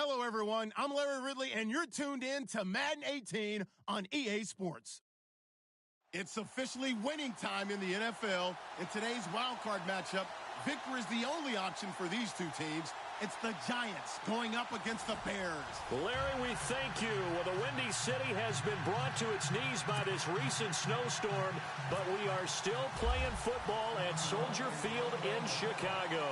Hello, everyone. I'm Larry Ridley, and you're tuned in to Madden 18 on EA Sports. It's officially winning time in the NFL. In today's wildcard matchup, victory is the only option for these two teams. It's the Giants going up against the Bears. Larry, we thank you. Well, the Windy City has been brought to its knees by this recent snowstorm, but we are still playing football at Soldier Field in Chicago.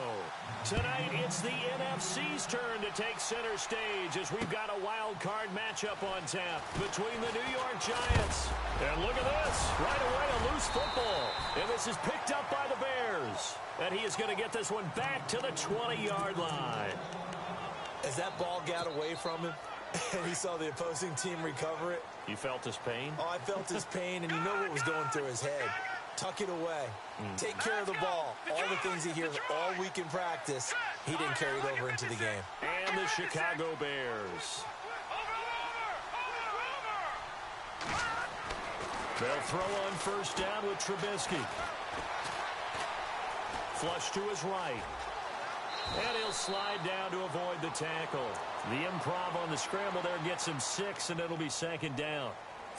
Tonight, it's the NFC's turn to take center stage as we've got a wild card matchup on tap between the New York Giants. And look at this. Right away, a loose football. And this is picked up by the Bears. And he is going to get this one back to the 20-yard line. As that ball got away from him, and he saw the opposing team recover it. You felt his pain? Oh, I felt his pain, and you know what was going through his head. Tuck it away. Take care of the ball. All the things he hears all week in practice, he didn't carry it over into the game. And the Chicago Bears. They'll throw on first down with Trubisky. Flush to his right. And he'll slide down to avoid the tackle. The improv on the scramble there gets him 6, and it'll be second down.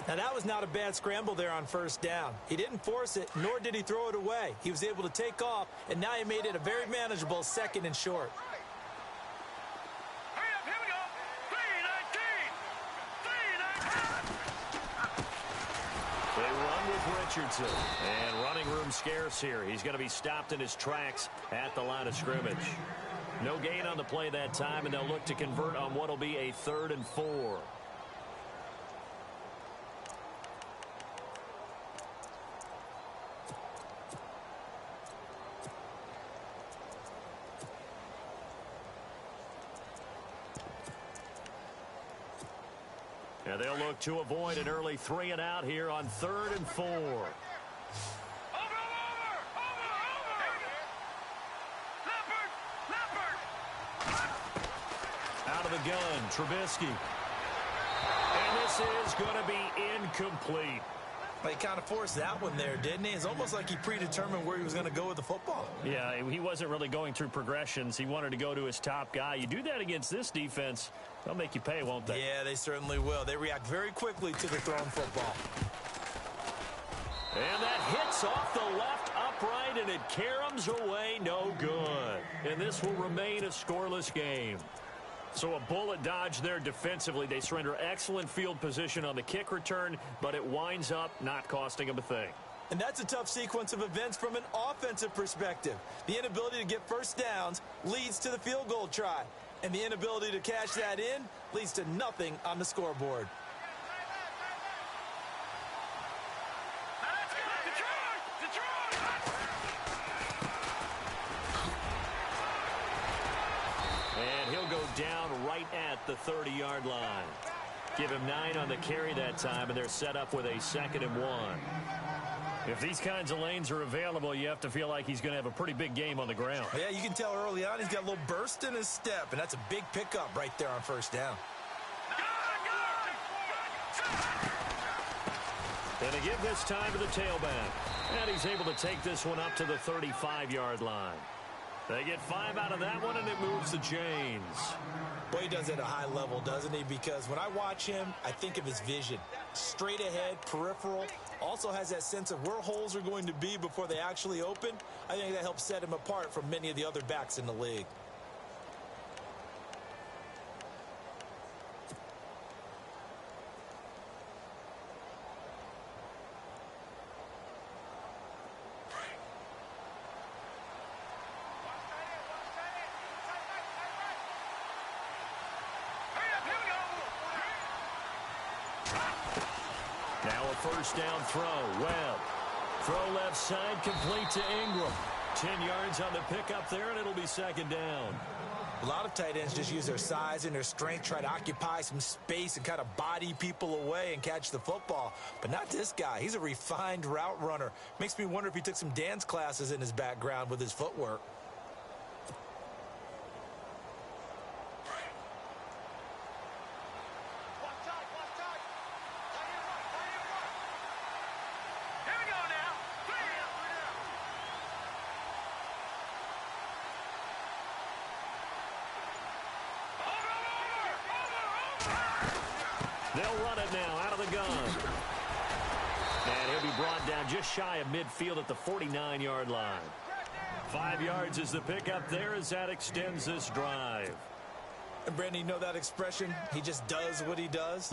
Now, that was not a bad scramble there on first down. He didn't force it, nor did he throw it away. He was able to take off, and now he made it a very manageable second and short. They run with Richardson. And running room scarce here. He's going to be stopped in his tracks at the line of scrimmage. No gain on the play that time, and they'll look to convert on what will be a 3rd and 4. Now they'll look to avoid an early 3 and out here on 3rd and 4. Out of the gun, Trubisky. And this is going to be incomplete. He kind of forced that one there, didn't he? It's almost like he predetermined where he was going to go with the football. Yeah, he wasn't really going through progressions. He wanted to go to his top guy. You do that against this defense, they'll make you pay, won't they? Yeah, they certainly will. They react very quickly to the thrown football. And that hits off the left upright, and it caroms away, no good. And this will remain a scoreless game. So a bullet dodge there defensively. They surrender excellent field position on the kick return, but it winds up not costing them a thing. And that's a tough sequence of events from an offensive perspective. The inability to get first downs leads to the field goal try. And the inability to cash that in leads to nothing on the scoreboard. And he'll go down right at the 30-yard line. Give him 9 on the carry that time, and they're set up with a 2nd and 1. If these kinds of lanes are available, you have to feel like he's going to have a pretty big game on the ground. Yeah, you can tell early on he's got a little burst in his step, and that's a big pickup right there on first down. And they give this time to the tailback. And he's able to take this one up to the 35-yard line. They get 5 out of that one, and it moves the chains. Boy, he does it at a high level, doesn't he? Because when I watch him, I think of his vision. Straight ahead, peripheral. Also has that sense of where holes are going to be before they actually open. I think that helps set him apart from many of the other backs in the league. Now a first down throw. Webb. Throw left side, complete to Ingram. 10 yards on the pickup there, and it'll be 2nd down. A lot of tight ends just use their size and their strength, try to occupy some space and kind of body people away and catch the football. But not this guy. He's a refined route runner. Makes me wonder if he took some dance classes in his background with his footwork. They'll run it now out of the gun. And he'll be brought down just shy of midfield at the 49-yard line. 5 yards is the pickup there as that extends this drive. And Brandon, you know that expression? He just does what he does.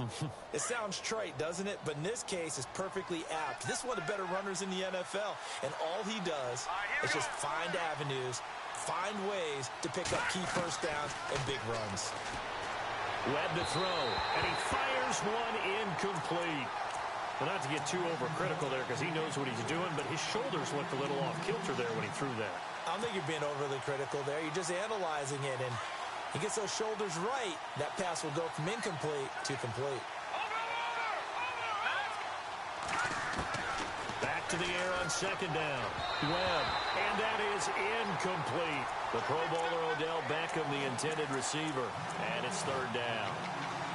It sounds trite, doesn't it? But in this case, it's perfectly apt. This is one of the better runners in the NFL. And all he does is just find avenues, find ways to pick up key first downs and big runs. Webb to throw, and he fires one incomplete. Well, not to get too overcritical there because he knows what he's doing, but his shoulders looked a little off kilter there when he threw that. I don't think you're being overly critical there. You're just analyzing it, and he gets those shoulders right. That pass will go from incomplete to complete. Back to the air on second down. Webb, and that is incomplete. The Pro Bowler Odell Beckham, the intended receiver, and it's third down.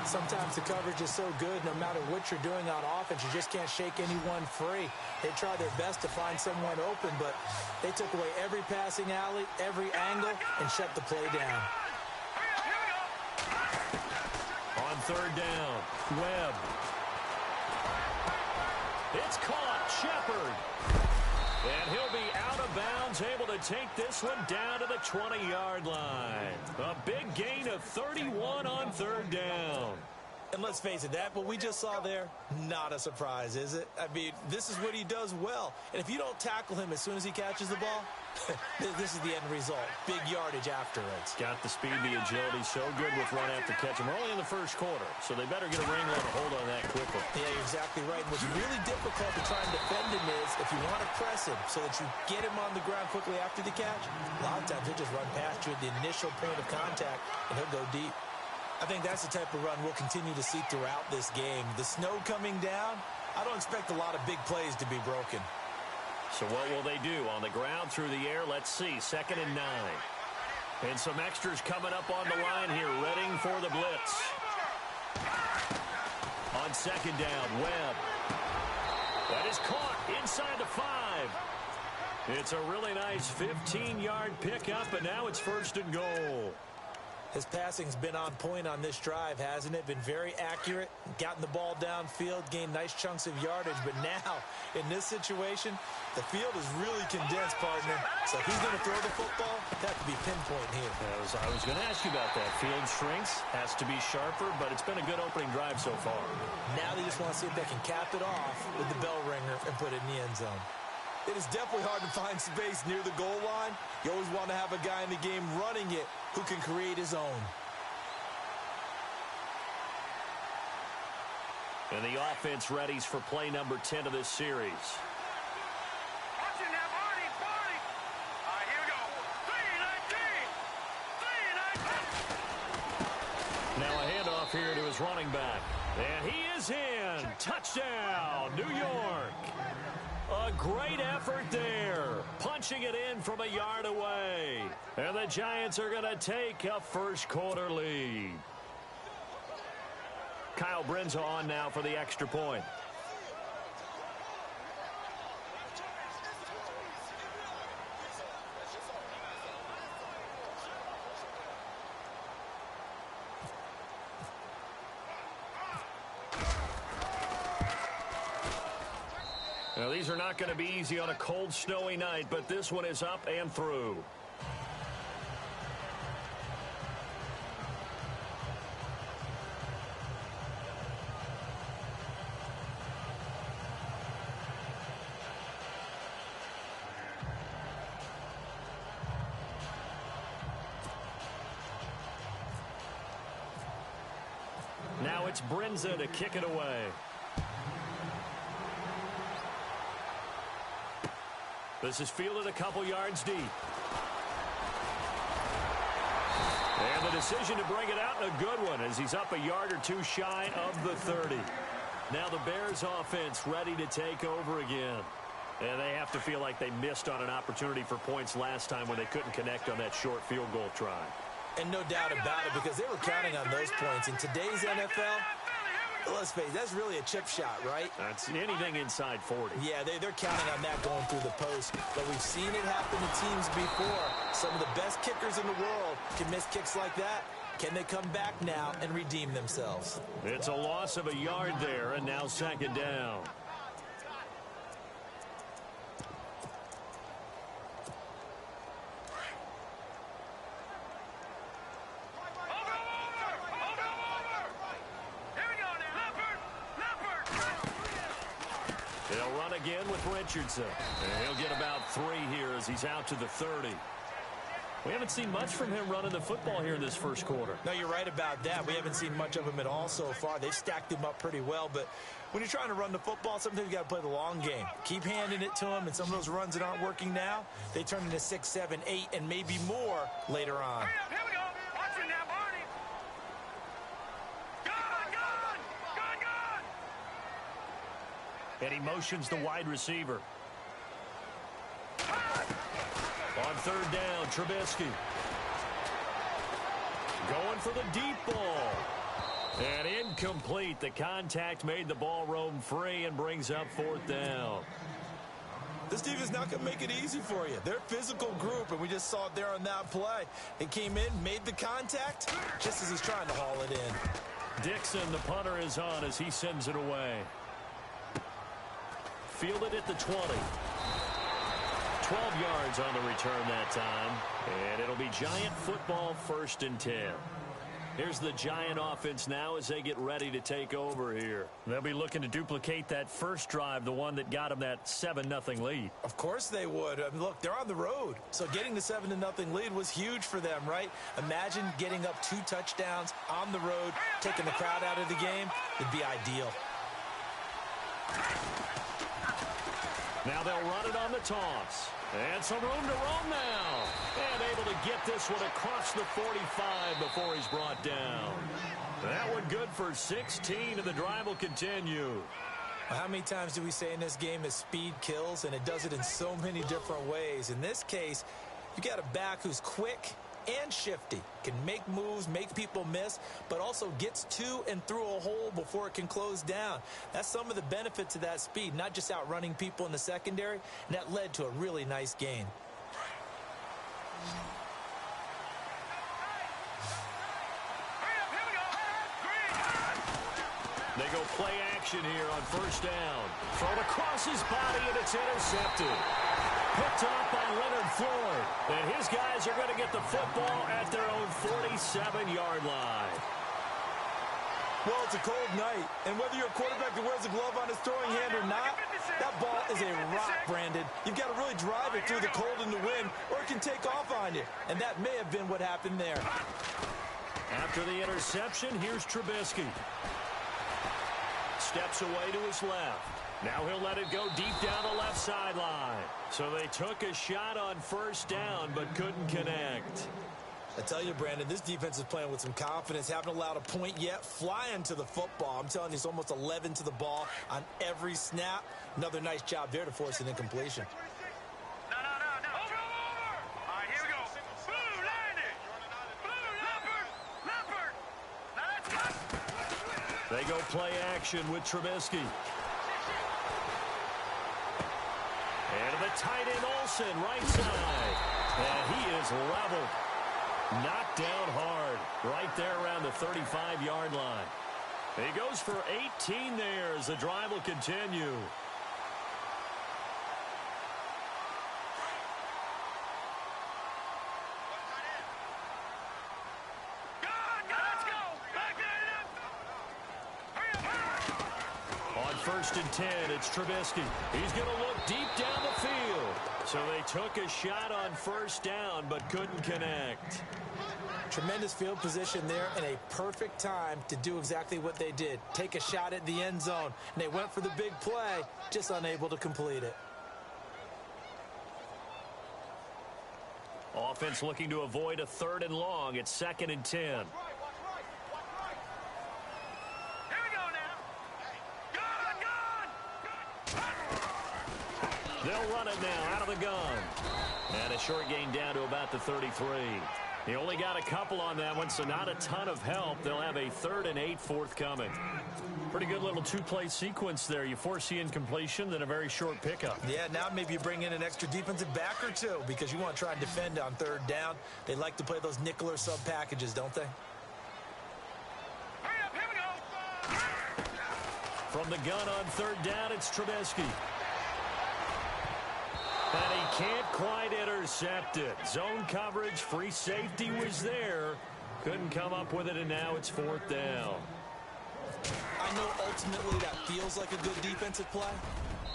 Sometimes the coverage is so good, no matter what you're doing on offense, you just can't shake anyone free. They try their best to find someone open, but they took away every passing alley, every angle, and shut the play down. On third down, Webb. It's caught, Shepard. And he'll be out of bounds, able to take this one down to the 20-yard line. A big gain of 31 on third down. And let's face it, that what we just saw there, not a surprise, is it? I mean, this is what he does well. And if you don't tackle him as soon as he catches the ball, this is the end result. Big yardage afterwards. Got the speed, the agility, so good with run after catch. And we're only in the first quarter, so they better get a wrangle and a hold on that quickly. Yeah, you're exactly right. What's really difficult to try and defend him is if you want to press him so that you get him on the ground quickly after the catch, a lot of times he'll just run past you at the initial point of contact, and he'll go deep. I think that's the type of run we'll continue to see throughout this game. The snow coming down, I don't expect a lot of big plays to be broken. So what will they do? On the ground, through the air, let's see. 2nd and 9. And some extras coming up on the line here, readying for the blitz. On second down, Webb. That is caught inside the 5. It's a really nice 15-yard pickup, and now it's 1st and goal. His passing's been on point on this drive, hasn't it? Been very accurate, gotten the ball downfield, gained nice chunks of yardage. But now, in this situation, the field is really condensed, partner. So if he's going to throw the football, that could be pinpoint here. I was going to ask you about that. Field shrinks, has to be sharper, but it's been a good opening drive so far. Now they just want to see if they can cap it off with the bell ringer and put it in the end zone. It is definitely hard to find space near the goal line. You always want to have a guy in the game running it who can create his own. And the offense readies for play number 10 of this series. Now a handoff here to his running back. And he is in. Touchdown, New York. A great effort there. Punching it in from a yard away. And the Giants are going to take a first quarter lead. Kyle Brenza on now for the extra point. Now, these are not going to be easy on a cold, snowy night, but this one is up and through. Now it's Brenza to kick it away. This is fielded a couple yards deep. And the decision to bring it out, and a good one, as he's up a yard or two shy of the 30. Now the Bears offense ready to take over again. And they have to feel like they missed on an opportunity for points last time when they couldn't connect on that short field goal try. And no doubt about it, because they were counting on those points. In today's NFL, let's face it, that's really a chip shot, right? That's anything inside 40. Yeah, they're counting on that going through the post. But we've seen it happen to teams before. Some of the best kickers in the world can miss kicks like that. Can they come back now and redeem themselves? It's a loss of a yard there, and now second down. They'll run again with Richardson. And he'll get about 3 here as he's out to the 30. We haven't seen much from him running the football here in this first quarter. No, you're right about that. We haven't seen much of him at all so far. They've stacked him up pretty well, but when you're trying to run the football, sometimes you got to play the long game. Keep handing it to him, and some of those runs that aren't working now, they turn into 6, 7, 8, and maybe more later on. Hurry up, here we go. Watch it now, Barney. Good. And he motions the wide receiver. On third down, Trubisky. Going for the deep ball. And incomplete. The contact made the ball roam free and brings up fourth down. This team is not going to make it easy for you. They're a physical group, and we just saw it there on that play. They came in, made the contact, just as he's trying to haul it in. Dixon, the punter, is on as he sends it away. Fielded at the 20. 12 yards on the return that time. And it'll be Giant football, 1st and 10. Here's the Giant offense now as they get ready to take over here. They'll be looking to duplicate that first drive, the one that got them that 7-0 lead. Of course they would. I mean, look, they're on the road. So getting the 7-0 lead was huge for them, right? Imagine getting up 2 touchdowns on the road, taking the crowd out of the game. It'd be ideal. Now they'll run it on the toss. And some room to roam now. And able to get this one across the 45 before he's brought down. That one good for 16, and the drive will continue. Well, how many times do we say in this game that speed kills, and it does it in so many different ways? In this case, you got a back who's quick and shifty, can make moves, make people miss, but also gets to and through a hole before it can close down. That's some of the benefits of that speed, not just outrunning people in the secondary, and that led to a really nice gain. They go play action here on first down. Thrown across his body, and it's intercepted. Picked off by Leonard Floyd. And his guys are going to get the football at their own 47-yard line. Well, it's a cold night, and whether you're a quarterback that wears a glove on his throwing hand or not, that ball is a rock, Brandon. You've got to really drive it through the cold and the wind, or it can take off on you. And that may have been what happened there. After the interception, here's Trubisky. Steps away to his left. Now he'll let it go deep down the left sideline. So they took a shot on first down, but couldn't connect. I tell you, Brandon, this defense is playing with some confidence. Haven't allowed a point yet. Flying to the football. I'm telling you, it's almost 11 to the ball on every snap. Another nice job there to force an incompletion. No. Over. All right, here we go. Blue, landed. Blue, Leopard. Now that's good. They go play action with Trubisky. And the tight end Olsen, right side. And he is leveled. Knocked down hard. Right there around the 35-yard line. He goes for 18 there as the drive will continue. On 1st and 10, it's Trubisky. He's going to look deep down the field. So they took a shot on first down, but couldn't connect. Tremendous field position there and a perfect time to do exactly what they did. Take a shot at the end zone. And they went for the big play, just unable to complete it. Offense looking to avoid a 3rd and long. It's 2nd and 10. They'll run it now out of the gun. And a short gain down to about the 33. He only got a couple on that one, so not a ton of help. They'll have a 3rd and 8 forthcoming. Pretty good little 2-play sequence there. You force the incompletion, then a very short pickup. Yeah, now maybe you bring in an extra defensive back or two because you want to try and defend on 3rd down. They like to play those nickel or sub packages, don't they? From the gun on third down, it's Trubisky. And he can't quite intercept it. Zone coverage, free safety was there. Couldn't come up with it, and now it's fourth down. I know ultimately that feels like a good defensive play,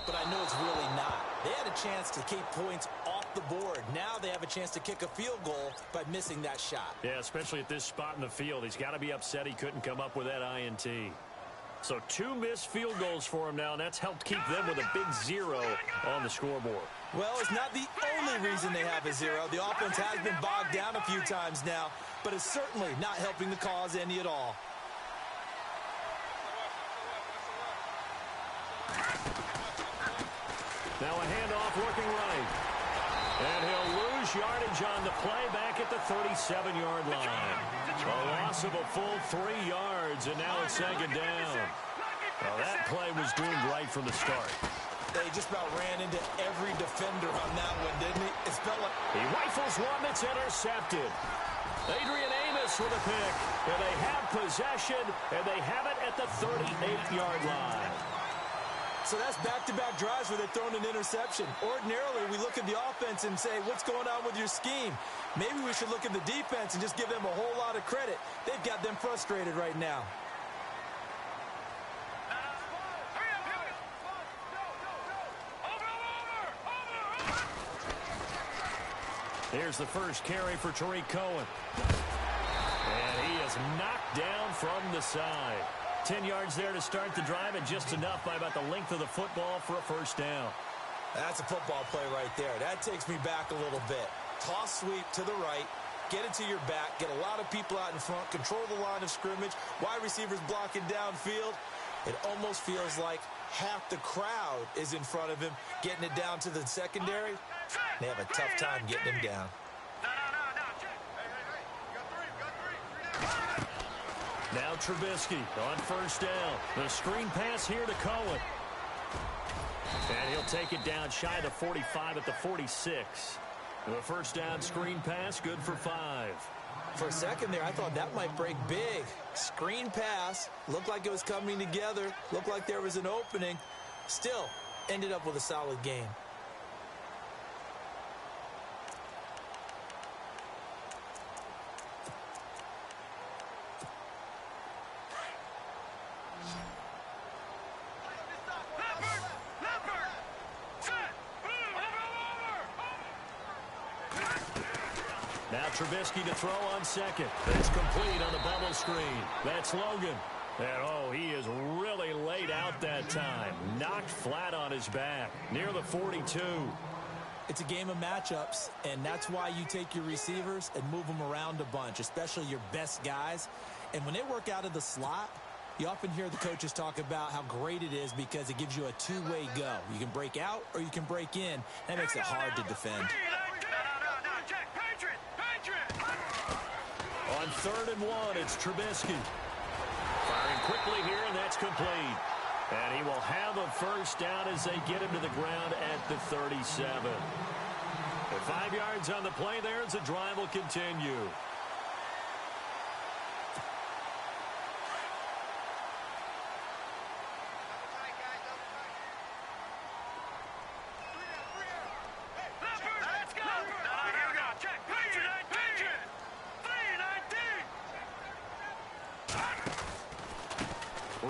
but I know it's really not. They had a chance to keep points off the board. Now they have a chance to kick a field goal by missing that shot. Yeah, especially at this spot in the field. He's got to be upset he couldn't come up with that INT. So 2 missed field goals for him now, and that's helped keep them with a big 0 on the scoreboard. Well, it's not the only reason they have a 0. The offense has been bogged down a few times now, but it's certainly not helping the cause any at all. Now a handoff looking right. And he'll lose yardage on the play back at the 37-yard line. A loss of a full 3 yards, and now it's second down. Well, that play was doomed right from the start. They just about ran into every defender on that one, didn't he? It felt like he rifles one that's intercepted. Adrian Amos with a pick. And they have possession, and they have it at the 38-yard line. So that's back-to-back drives where they're throwing an interception. Ordinarily, we look at the offense and say, what's going on with your scheme? Maybe we should look at the defense and just give them a whole lot of credit. They've got them frustrated right now. Here's the first carry for Tariq Cohen. And he is knocked down from the side. 10 yards there to start the drive, and just enough by about the length of the football for a first down. That's a football play right there. That takes me back a little bit. Toss sweep to the right, get it to your back, get a lot of people out in front, control the line of scrimmage, wide receivers blocking downfield. It almost feels like half the crowd is in front of him, getting it down to the secondary. They have a tough time getting him down. Now Trubisky on first down. The screen pass here to Cohen. And he'll take it down shy of the 45 at the 46. The first down screen pass, good for 5. For a second there, I thought that might break big. Screen pass, looked like it was coming together, looked like there was an opening. Still, ended up with a solid game. Now Trubisky to throw on second. It's complete on the bubble screen. That's Logan. And, oh, he is really laid out that time. Knocked flat on his back. Near the 42. It's a game of matchups, and that's why you take your receivers and move them around a bunch, especially your best guys. And when they work out of the slot, you often hear the coaches talk about how great it is because it gives you a two-way go. You can break out or you can break in. That makes it hard to defend. On 3rd and 1, it's Trubisky. Firing quickly here, and that's complete. And he will have a first down as they get him to the ground at the 37. With 5 yards on the play there as the drive will continue.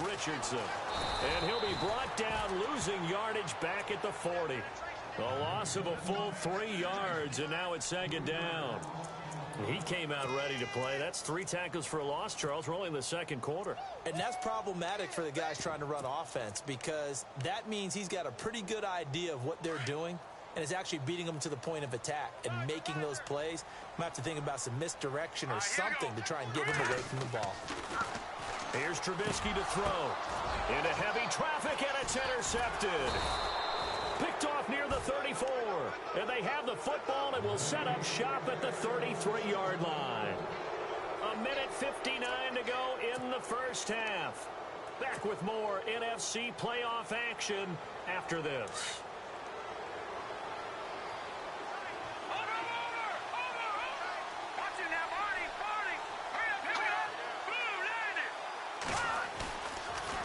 Richardson. And he'll be brought down, losing yardage back at the 40. A loss of a full 3 yards, and now it's second down. He came out ready to play. That's 3 tackles for a loss, Charles. We're only in the second quarter. And that's problematic for the guys trying to run offense because that means he's got a pretty good idea of what they're doing and is actually beating them to the point of attack and making those plays. Might have to think about some misdirection or something to try and get him away from the ball. Here's Trubisky to throw. Into heavy traffic, and it's intercepted. Picked off near the 34. And they have the football and will set up shop at the 33-yard line. 1:59 to go in the first half. Back with more NFC playoff action after this.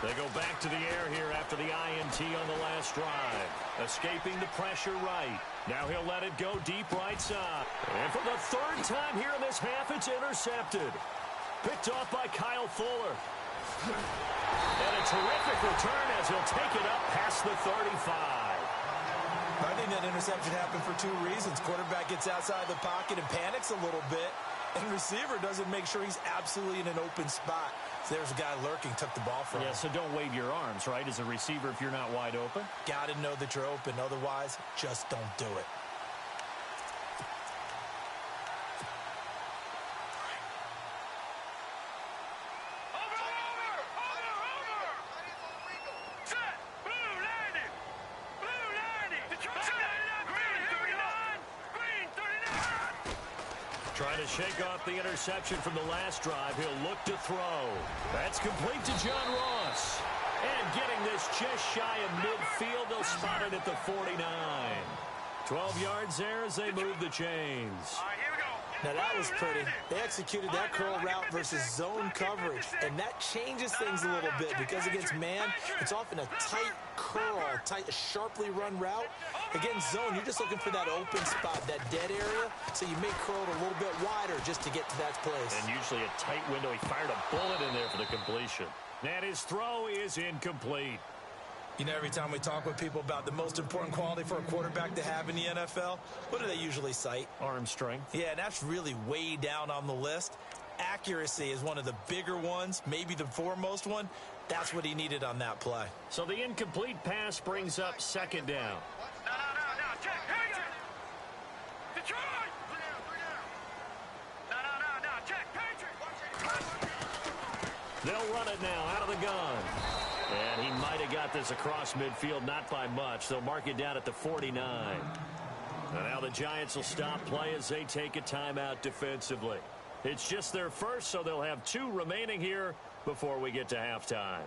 They go back to the air here after the INT on the last drive. Escaping the pressure right. Now he'll let it go deep right side. And for the third time here in this half, it's intercepted. Picked off by Kyle Fuller. And a terrific return as he'll take it up past the 35. I think that interception happened for two reasons. Quarterback gets outside the pocket and panics a little bit. And receiver doesn't make sure he's absolutely in an open spot. So there's a guy lurking, took the ball from him. Yeah, so don't wave your arms, right, as a receiver if you're not wide open. Got to know that you're open. Otherwise, just don't do it. Trying to shake off the interception from the last drive. He'll look to throw. That's complete to John Ross. And getting this just shy of midfield, they'll spot it at the 49. 12 yards there as they move the chains. Now that was pretty. They executed that curl route versus zone coverage, and that changes things a little bit because against man, it's often a tight curl, a sharply run route. Against zone, you're just looking for that open spot, that dead area, so you may curl it a little bit wider just to get to that place. And usually a tight window. He fired a bullet in there for the completion. And his throw is incomplete. You know, every time we talk with people about the most important quality for a quarterback to have in the NFL, what do they usually cite? Arm strength. Yeah, and that's really way down on the list. Accuracy is one of the bigger ones, maybe the foremost one. That's what he needed on that play. So the incomplete pass brings up second down. No, check. Here we go. Detroit. No, check. Patriot. They'll run it now out of the gun. And he might have got this across midfield, not by much. They'll mark it down at the 49. And now the Giants will stop play as they take a timeout defensively. It's just their first, so they'll have 2 remaining here before we get to halftime.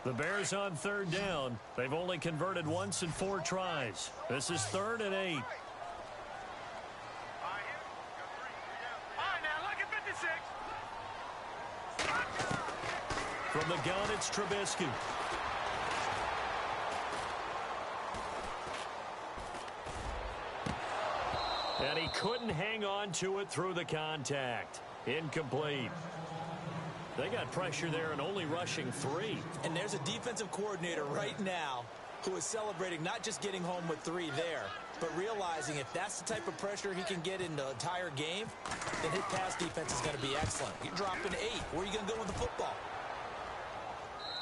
The Bears on third down. They've only converted once in 4 tries. This is 3rd and 8. From the gun, it's Trubisky. And he couldn't hang on to it through the contact. Incomplete. They got pressure there and only rushing 3. And there's a defensive coordinator right now who is celebrating not just getting home with 3 there, but realizing if that's the type of pressure he can get in the entire game, then his pass defense is going to be excellent. You're dropping 8. Where are you going to go with the football?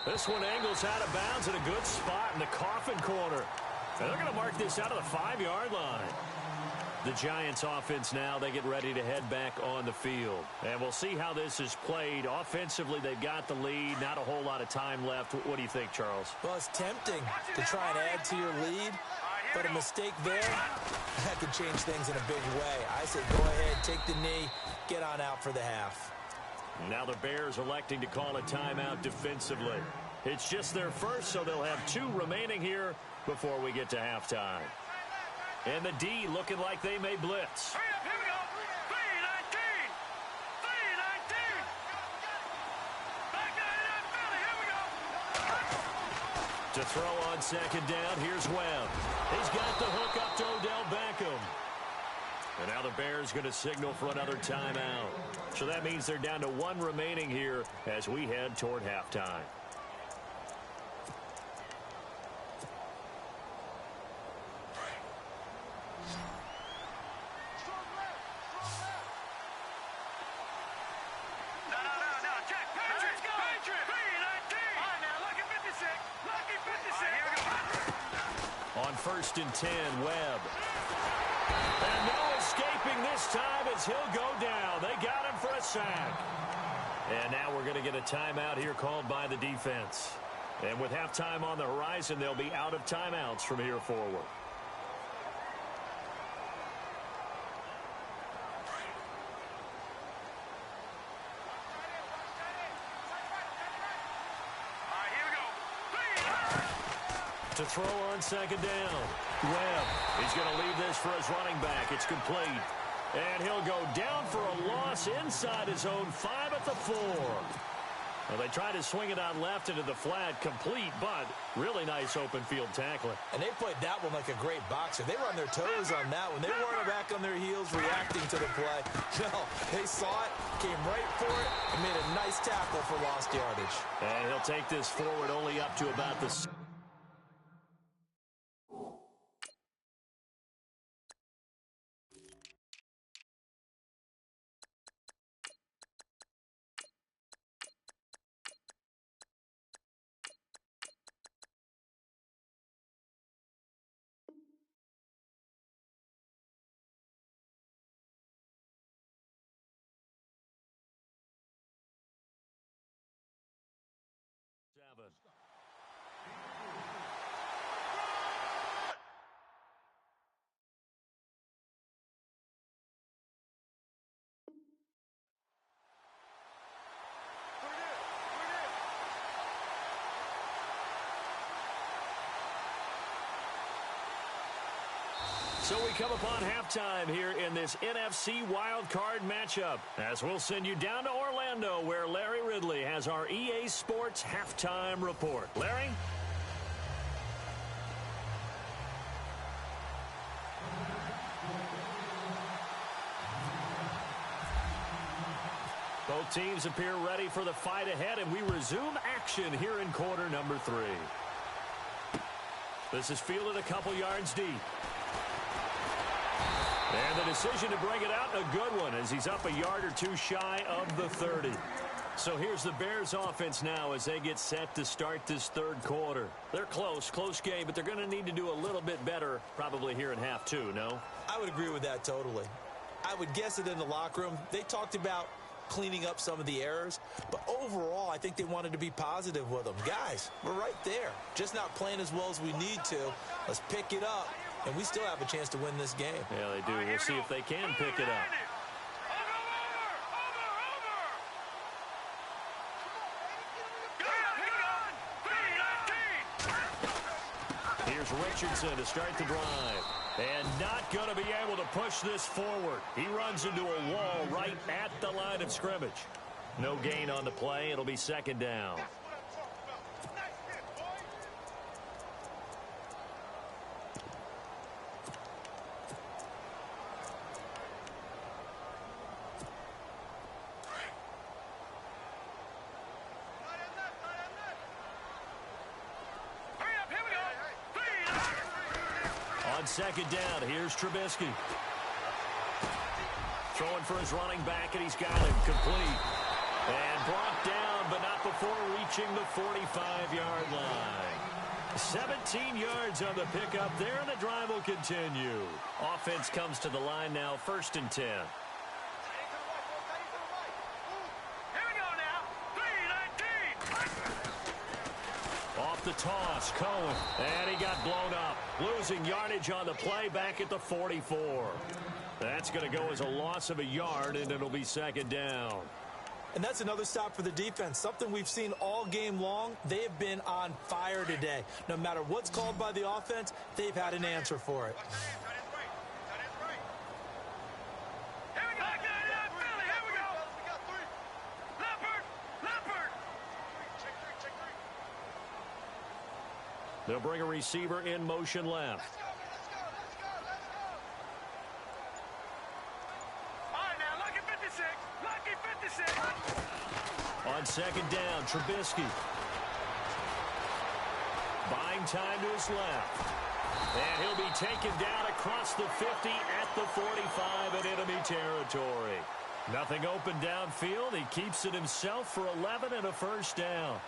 This one angles out of bounds at a good spot in the coffin corner. And they're going to mark this out of the 5-yard line. The Giants offense now, they get ready to head back on the field. And we'll see how this is played. Offensively, they've got the lead. Not a whole lot of time left. What do you think, Charles? Well, it's tempting to try and add to your lead. But a mistake there, that could change things in a big way. I say go ahead, take the knee, get on out for the half. Now the Bears electing to call a timeout defensively. It's just their first, so they'll have 2 remaining here before we get to halftime. And the D looking like they may blitz. Hurry up, here we go. 319. Back down, Philly, here we go. To throw on second down, here's Webb. He's got the hook up to Odell Beckham. And now the Bears going to signal for another timeout. So that means they're down to 1 remaining here as we head toward halftime. No, check. Patriot. 319. All right, now, lucky 56. Lucky 56. Here we go. On 1st and 10, Webb. And no escaping this time as he'll go down. They got him for a sack. And now we're going to get a timeout here called by the defense. And with halftime on the horizon, they'll be out of timeouts from here forward. To throw on second down. Webb, he's going to leave this for his running back. It's complete. And he'll go down for a loss inside his own 5 at the 4. Well, they tried to swing it out left into the flat, complete, but really nice open field tackling. And they played that one like a great boxer. They were on their toes on that one. They weren't back on their heels reacting to the play. No, they saw it, came right for it, and made a nice tackle for lost yardage. And he'll take this forward only up to about the... So we come upon halftime here in this NFC wildcard matchup, as we'll send you down to Orlando, where Larry Ridley has our EA Sports halftime report. Larry? Both teams appear ready for the fight ahead, and we resume action here in quarter number 3. This is fielded a couple yards deep. And the decision to bring it out, a good one, as he's up a yard or two shy of the 30. So here's the Bears offense now as they get set to start this third quarter. They're close game, but they're going to need to do a little bit better probably here in half 2, no? I would agree with that totally. I would guess that in the locker room, they talked about cleaning up some of the errors, but overall, I think they wanted to be positive with them. Guys, we're right there. Just not playing as well as we need to. Let's pick it up. And we still have a chance to win this game. Yeah, they do. We'll see if they can pick it up. Here's Richardson to start the drive. And not going to be able to push this forward. He runs into a wall right at the line of scrimmage. No gain on the play. It'll be second down. On second down, here's Trubisky. Throwing for his running back, and he's got him complete. And brought down, but not before reaching the 45-yard line. 17 yards on the pickup there, and the drive will continue. Offense comes to the line now, 1st and 10. Off the toss, Cohen, and he got blown up. Losing yardage on the play back at the 44. That's going to go as a loss of a yard, and it'll be second down. And that's another stop for the defense, something we've seen all game long. They have been on fire today. No matter what's called by the offense, they've had an answer for it. They'll bring a receiver in motion left. Let's go. All right, now, lucky 56. Lucky 56. On second down, Trubisky. Buying time to his left. And he'll be taken down across the 50 at the 45 in enemy territory. Nothing open downfield. He keeps it himself for 11 and a first down.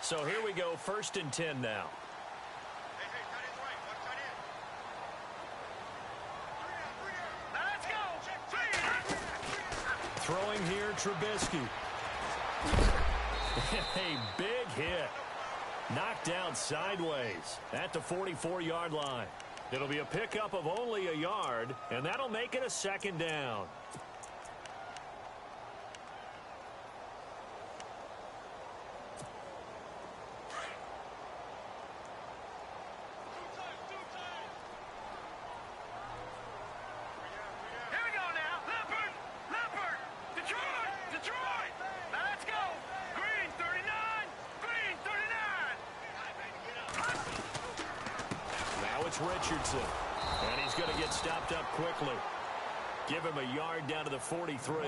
So here we go, 1st and 10 now. Let's go. Throwing here, Trubisky. A big hit. Knocked down sideways at the 44-yard line. It'll be a pickup of only a yard, and that'll make it a second down. Richardson, and he's going to get stopped up quickly. Give him a yard down to the 43.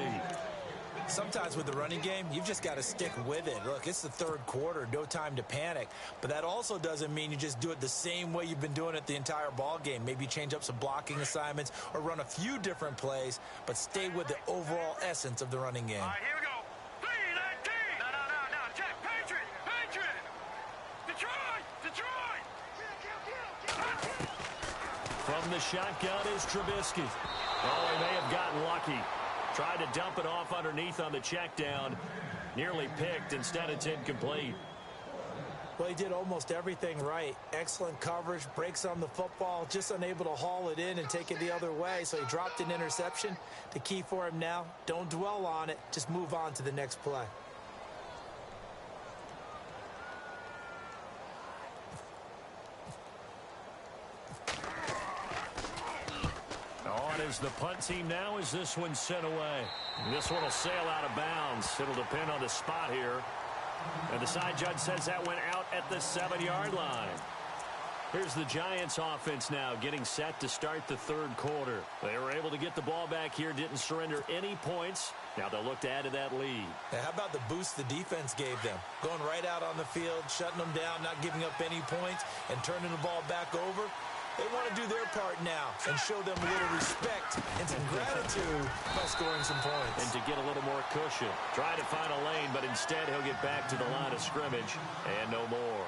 Sometimes with the running game, you've just got to stick with it. Look, it's the third quarter, no time to panic. But that also doesn't mean you just do it the same way you've been doing it the entire ball game. Maybe change up some blocking assignments or run a few different plays, but stay with the overall essence of the running game. All right, here we go. 319. No. Check. Patriot. Detroit. From the shotgun is Trubisky. Oh, he may have gotten lucky. Tried to dump it off underneath on the check down. Nearly picked. Instead, it's incomplete. Well, he did almost everything right. Excellent coverage, breaks on the football, just unable to haul it in and take it the other way. So he dropped an interception. The key for him now, don't dwell on it. Just move on to the next play. On is the punt team now as this one's sent away. This one will sail out of bounds. It'll depend on the spot here. And the side judge says that went out at the 7-yard line. Here's the Giants offense now getting set to start the third quarter. They were able to get the ball back here, didn't surrender any points. Now they'll look to add to that lead. Now, how about the boost the defense gave them? Going right out on the field, shutting them down, not giving up any points, and turning the ball back over. They want to do their part now and show them a little respect and some gratitude by scoring some points. And to get a little more cushion. Try to find a lane, but instead he'll get back to the line of scrimmage and no more.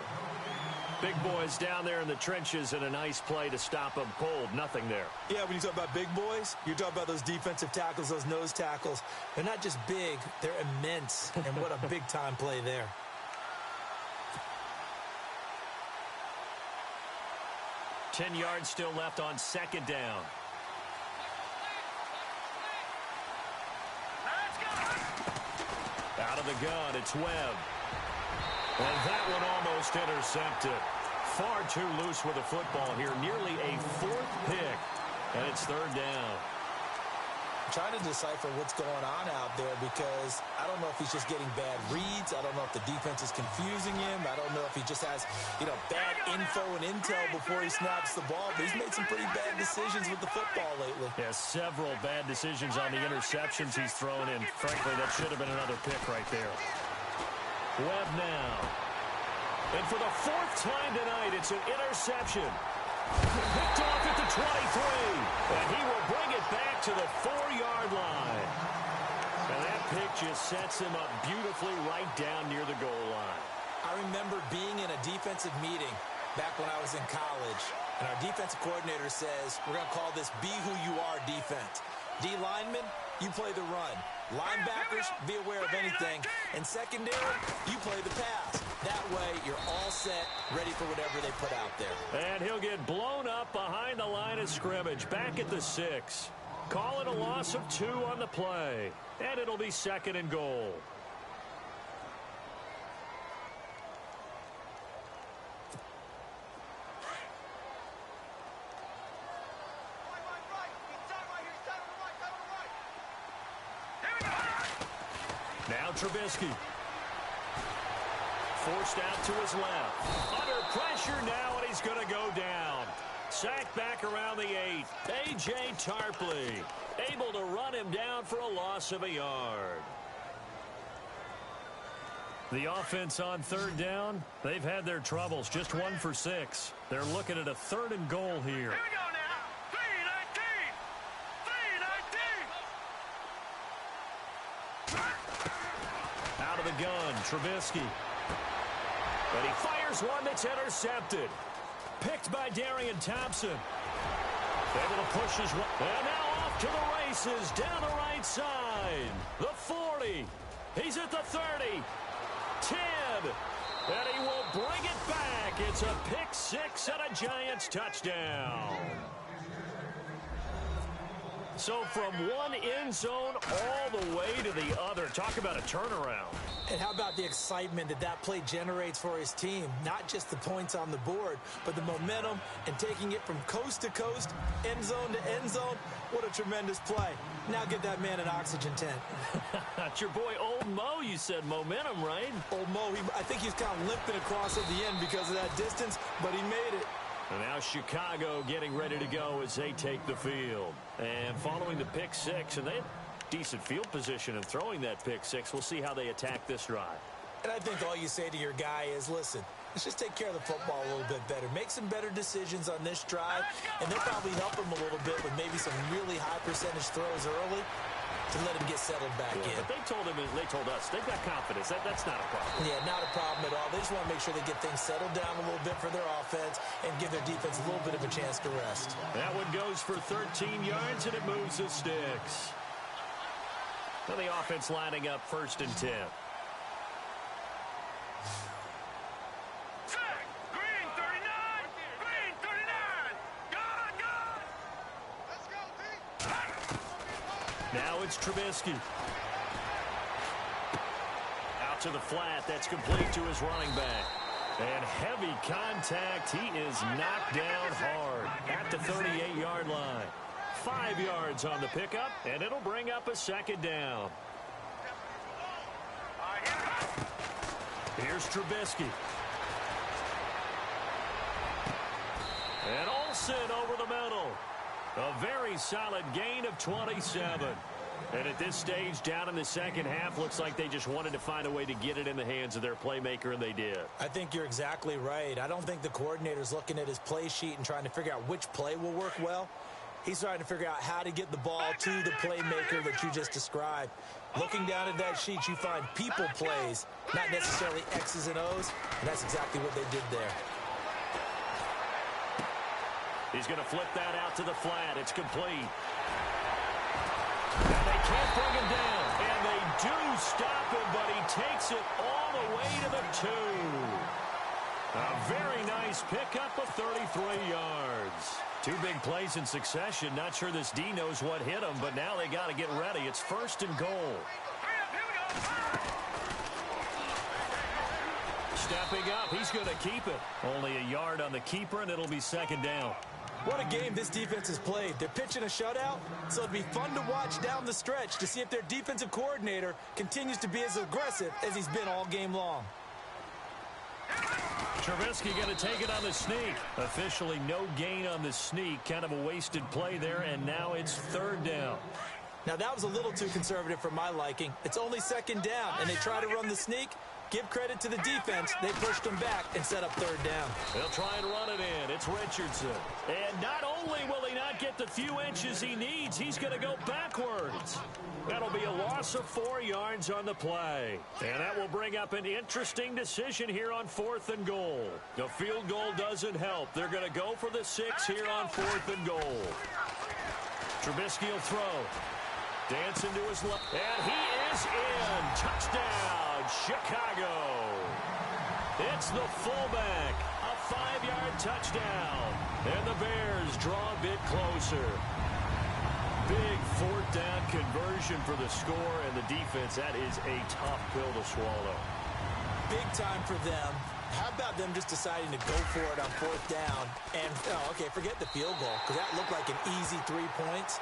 Big boys down there in the trenches and a nice play to stop them cold. Nothing there. Yeah, when you talk about big boys, you're talking about those defensive tackles, those nose tackles. They're not just big, they're immense. And what a big-time play there. 10 yards still left on second down. Out of the gun, it's Webb. And that one almost intercepted. Far too loose with the football here. Nearly a fourth pick. And it's third down. Trying to decipher what's going on out there because I don't know if he's just getting bad reads. I don't know if the defense is confusing him. I don't know if he just has, bad info and intel before he snaps the ball. But he's made some pretty bad decisions with the football lately. Yeah, several bad decisions on the interceptions he's thrown in. Frankly, that should have been another pick right there. Webb now. And for the fourth time tonight, it's an interception. Picked off at the 23. And he will bring it back to the 4-yard line. And that pick just sets him up beautifully right down near the goal line. I remember being in a defensive meeting back when I was in college. And our defensive coordinator says, we're going to call this Be Who You Are defense. D linemen, you play the run. Linebackers, be aware of anything. And secondary, you play the pass. That way, you're all set, ready for whatever they put out there. And he'll get blown up behind the line of scrimmage, back at the 6. Call it a loss of 2 on the play. And it'll be second and goal. Now Trubisky. Forced out to his left. Under pressure now, and he's going to go down. Sacked back around the 8. A.J. Tarpley able to run him down for a loss of a yard. The offense on third down, they've had their troubles. Just 1 for 6. They're looking at a third and goal here. Here we go now. 3-19. Out of the gun, Trubisky. And he fires one that's intercepted. Picked by Darian Thompson. Able to push his way. And now off to the races down the right side. The 40. He's at the 30. 10. And he will bring it back. It's a pick six and a Giants touchdown. So from one end zone all the way to the other. Talk about a turnaround. And how about the excitement that that play generates for his team? Not just the points on the board, but the momentum and taking it from coast to coast, end zone to end zone. What a tremendous play. Now get that man an oxygen tent. That's your boy Old Mo, you said momentum, right? Old Mo, I think he's kind of limping across at the end because of that distance, but he made it. And now Chicago getting ready to go as they take the field. And following the pick six, and they had decent field position in throwing that pick six. We'll see how they attack this drive. And I think all you say to your guy is, listen, let's just take care of the football a little bit better. Make some better decisions on this drive, and they'll probably help him a little bit with maybe some really high percentage throws early to let him get settled back in. But they told us, they've got confidence. That's not a problem. Yeah, not a problem at all. They just want to make sure they get things settled down a little bit for their offense and give their defense a little bit of a chance to rest. That one goes for 13 yards, and it moves the sticks. Well, the offense lining up 1st and 10. Green 39! Green 39! Gone, gone! Let's go, team! Now it's Trubisky. Out to the flat. That's complete to his running back. And heavy contact. He is knocked down hard at the 38-yard line. 5 yards on the pickup, and it'll bring up a 2nd down. Here's Trubisky. And Olsen over the middle. A very solid gain of 27. And at this stage, down in the second half, looks like they just wanted to find a way to get it in the hands of their playmaker, and they did. I think you're exactly right. I don't think the coordinator's looking at his play sheet and trying to figure out which play will work well. He's trying to figure out how to get the ball to the playmaker that you just described. Looking down at that sheet, you find people plays, not necessarily X's and O's, and that's exactly what they did there. He's going to flip that out to the flat. It's complete. And they can't bring him down. And they do stop him, but he takes it all the way to the 2. A very nice pickup of 33 yards. 2 big plays in succession. Not sure this D knows what hit him, but now they got to get ready. It's 1st and goal. Stepping up, he's going to keep it. Only a yard on the keeper, and it'll be 2nd down. What a game this defense has played. They're pitching a shutout, so it'd be fun to watch down the stretch to see if their defensive coordinator continues to be as aggressive as he's been all game long. Trubisky going to take it on the sneak. Officially no gain on the sneak. Kind of a wasted play there, and now it's 3rd down. Now, that was a little too conservative for my liking. It's only 2nd down, and they try to run the sneak. Give credit to the defense. They pushed them back and set up 3rd down. They'll try and run it in. It's Richardson. And not only will he not get the few inches he needs, he's going to go backwards. That'll be a loss of 4 yards on the play. And that will bring up an interesting decision here on 4th and goal. The field goal doesn't help. They're going to go for the 6 here on 4th and goal. Trubisky will throw. Dancing to his left. And he is in. Touchdown. Chicago. It's the fullback. A 5-yard touchdown. And the Bears draw a bit closer. Big 4th down conversion for the score, and the defense, that is a tough pill to swallow. Big time for them. How about them just deciding to go for it on 4th down? And, okay, forget the field goal, because that looked like an easy 3 points.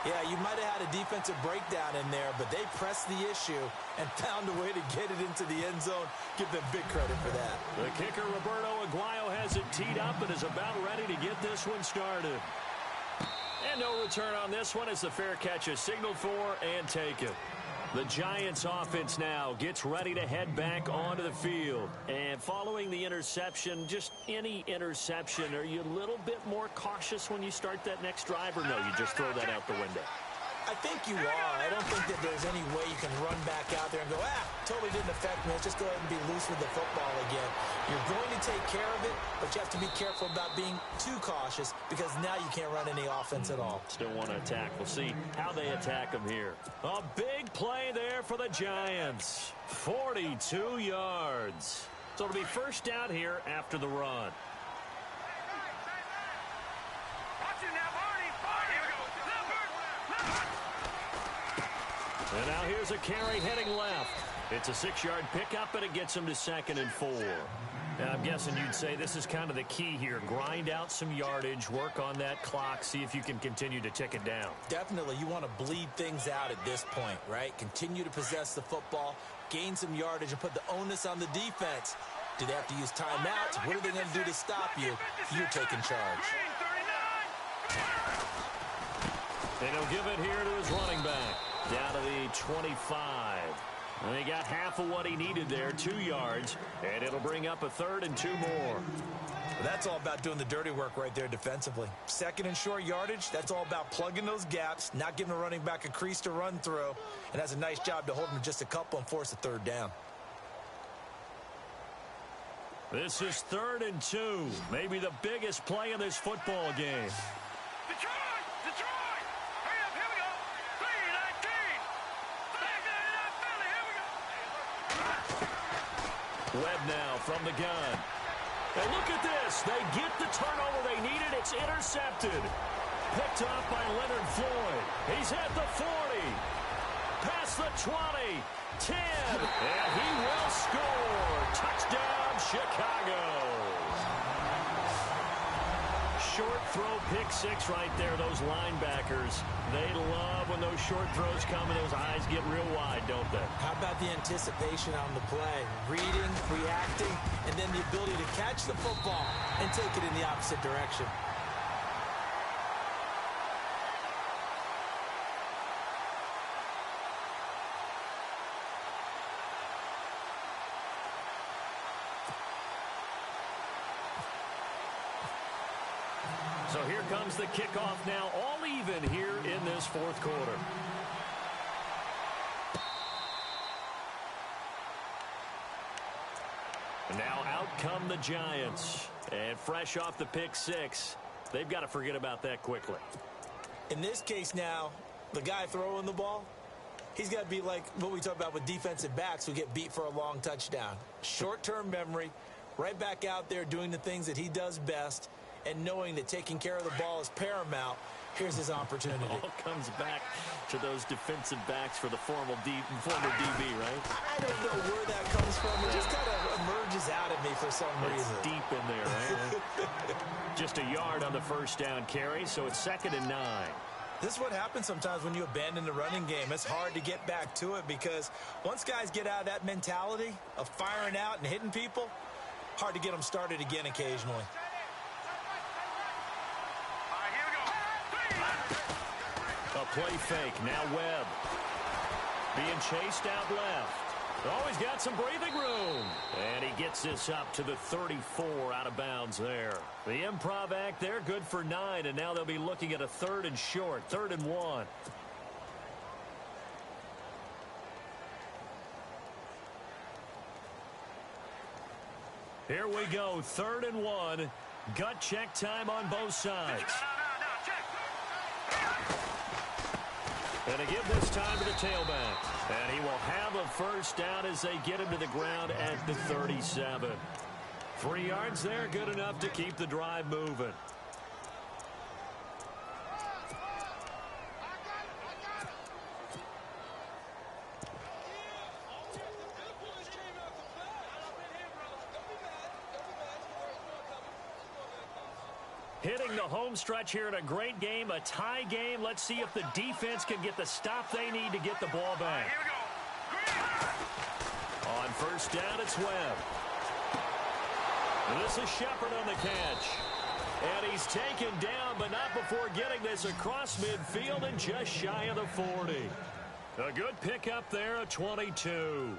Yeah, you might have had a defensive breakdown in there, but they pressed the issue and found a way to get it into the end zone. Give them big credit for that. The kicker, Roberto Aguayo, has it teed up and is about ready to get this one started. And no return on this one as the fair catch is signaled for and taken. The Giants offense now gets ready to head back onto the field. And following the interception, just any interception, are you a little bit more cautious when you start that next drive, or no, you just throw that out the window? I think you are. I don't think that there's any way you can run back out there and go, totally didn't affect me. Let's just go ahead and be loose with the football again. You're going to take care of it, but you have to be careful about being too cautious because now you can't run any offense at all. Still want to attack. We'll see how they attack them here. A big play there for the Giants. 42 yards. So it'll be first down here after the run. Watch it now, Barney. Here we go. And now here's a carry heading left. It's a 6-yard pickup, and it gets him to 2nd and 4. Now, I'm guessing you'd say this is kind of the key here. Grind out some yardage, work on that clock, see if you can continue to tick it down. Definitely, you want to bleed things out at this point, right? Continue to possess the football, gain some yardage, and put the onus on the defense. Do they have to use timeouts? What are they going to do to stop you? You're taking charge. And he'll give it here to his running back. Down to the 25. And he got half of what he needed there, 2 yards. And it'll bring up a 3rd and 2 more. That's all about doing the dirty work right there defensively. 2nd and short yardage, that's all about plugging those gaps, not giving a running back a crease to run through. And that's a nice job to hold him to just a couple and force a 3rd down. This is 3rd and 2. Maybe the biggest play in this football game. Detroit! Hurry up, here we go. 3-19. 5-99 Philly, here we go. Webb now from the gun. And look at this. They get the turnover they needed. It's intercepted. Picked off by Leonard Floyd. He's at the 40. Past the 20. 10. And he will score. Touchdown, Chicago. Short throw, pick 6 right there. Those linebackers, they love when those short throws come and those eyes get real wide, don't they? How about the anticipation on the play? Reading, reacting, and then the ability to catch the football and take it in the opposite direction. So here comes the kickoff now, all even here in this 4th quarter. And now out come the Giants. And fresh off the pick 6, they've got to forget about that quickly. In this case now, the guy throwing the ball, he's got to be like what we talk about with defensive backs who get beat for a long touchdown. Short-term memory, right back out there doing the things that he does best, and knowing that taking care of the ball is paramount. Here's his opportunity. It all comes back to those defensive backs for the former DB, right? I don't know where that comes from. It just kind of emerges out of me for some reason. It's deep in there, right? Just a yard on the first down carry, so it's 2nd and 9. This is what happens sometimes when you abandon the running game. It's hard to get back to it because once guys get out of that mentality of firing out and hitting people, hard to get them started again occasionally. A play fake. Now Webb. Being chased out left. Oh, he's got some breathing room. And he gets this up to the 34 out of bounds there. The improv act there, good for 9. And now they'll be looking at a 3rd and short. 3rd and 1. Here we go. 3rd and 1. Gut check time on both sides. And to give this time to the tailback. And he will have a first down as they get him to the ground at the 37. 3 yards there, good enough to keep the drive moving. Hitting the home stretch here in a great game, a tie game. Let's see if the defense can get the stop they need to get the ball back. Here we go. On first down, it's Webb. And this is Shepard on the catch. And he's taken down, but not before getting this across midfield and just shy of the 40. A good pickup there, a 22.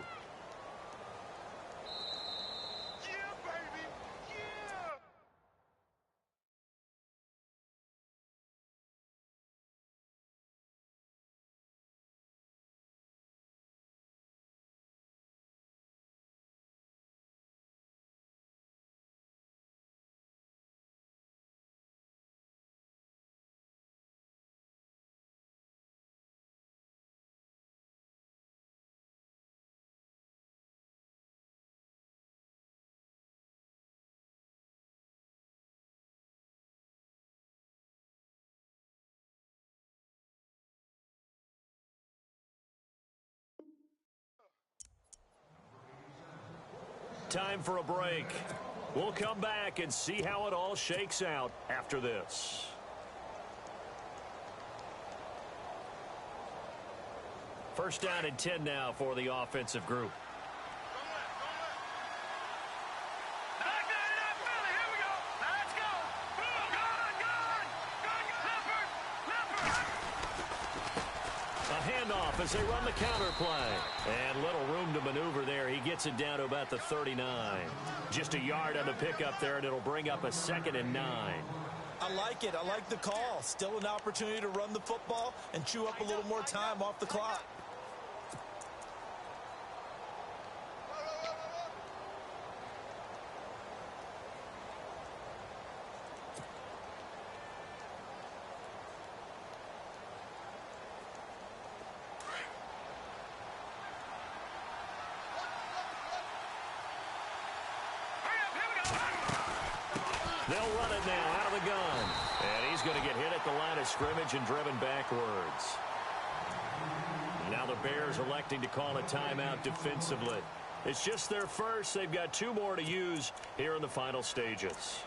time for a break. We'll come back and see how it all shakes out after this. First down and 10 now for the offensive group. Handoff as they run the counter play. And little room to maneuver there. He gets it down to about the 39. Just a yard on the pickup there, and it'll bring up a 2nd and 9. I like it. I like the call. Still an opportunity to run the football and chew up a little more time off the clock. They'll run it now out of the gun. And he's going to get hit at the line of scrimmage and driven backwards. Now the Bears electing to call a timeout defensively. It's just their first. They've got 2 more to use here in the final stages.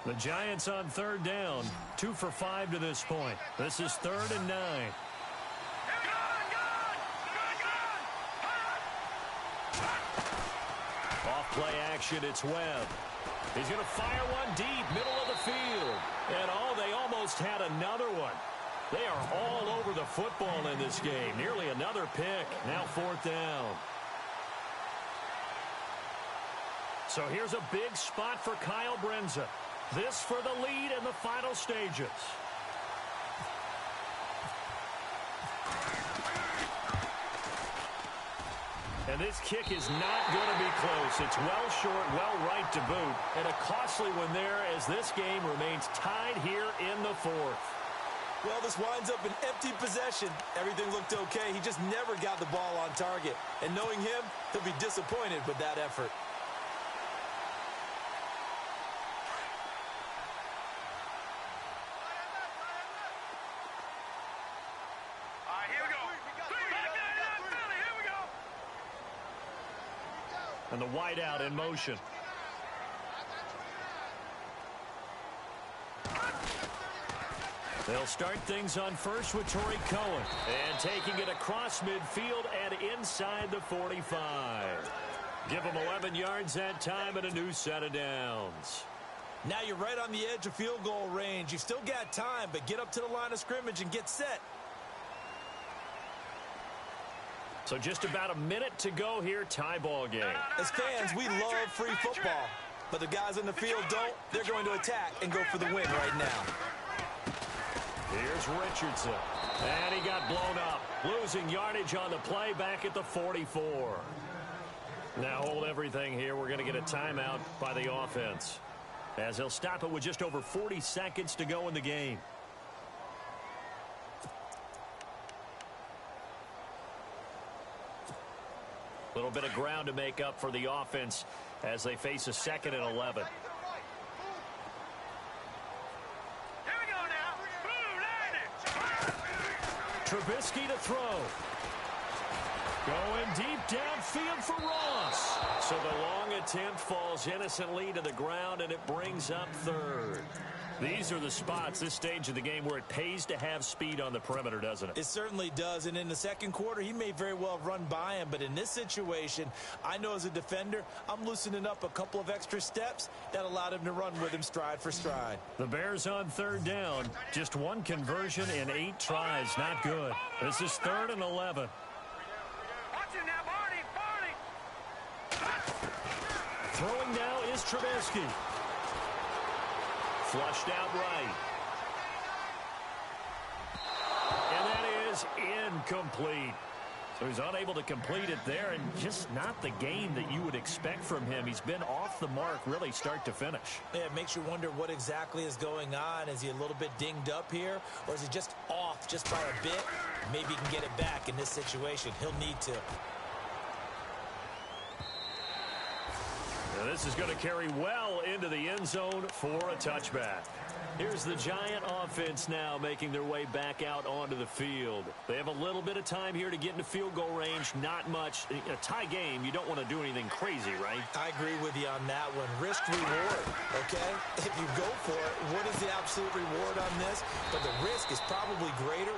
The Giants on 3rd down. 2 for 5 to this point. This is 3rd and 9. Play action, it's Webb. He's going to fire one deep, middle of the field. And, they almost had another one. They are all over the football in this game. Nearly another pick. Now 4th down. So here's a big spot for Kyle Brenza. This for the lead in the final stages. And this kick is not going to be close. It's well short, well right to boot. And a costly one there as this game remains tied here in the 4th. Well, this winds up an empty possession. Everything looked okay. He just never got the ball on target. And knowing him, he'll be disappointed with that effort. And the wideout in motion. They'll start things on first with Torrey Cohen. And taking it across midfield and inside the 45. Give them 11 yards that time and a new set of downs. Now you're right on the edge of field goal range. You've still got time, but get up to the line of scrimmage and get set. So just about a minute to go here, tie ball game. As fans, we love free football. But the guys in the field don't. They're going to attack and go for the win right now. Here's Richardson. And he got blown up. Losing yardage on the play back at the 44. Now hold everything here. We're going to get a timeout by the offense, as they'll stop it with just over 40 seconds to go in the game. A little bit of ground to make up for the offense as they face a 2nd and 11. Here we go now. Trubisky to throw. Going deep downfield for Ross. So the long attempt falls innocently to the ground, and it brings up 3rd. These are the spots, this stage of the game, where it pays to have speed on the perimeter, doesn't it? It certainly does. And in the 2nd quarter, he may very well run by him. But in this situation, I know as a defender, I'm loosening up a couple of extra steps that allowed him to run with him stride for stride. The Bears on 3rd down. Just 1 conversion in 8 tries. Not good. This is 3rd and 11. Watch him now, Barney. Throwing now is Trubisky. Flushed out right. And that is incomplete. So he's unable to complete it there, and just not the game that you would expect from him. He's been off the mark really start to finish. Yeah, it makes you wonder what exactly is going on. Is he a little bit dinged up here, or is he just off just by a bit? Maybe he can get it back in this situation. He'll need to. Now this is going to carry well into the end zone for a touchback. Here's the Giant offense now making their way back out onto the field. They have a little bit of time here to get into field goal range. Not much. In a tie game, you don't want to do anything crazy, right? I agree with you on that one. Risk reward, okay? If you go for it, what is the absolute reward on this? But the risk is probably greater.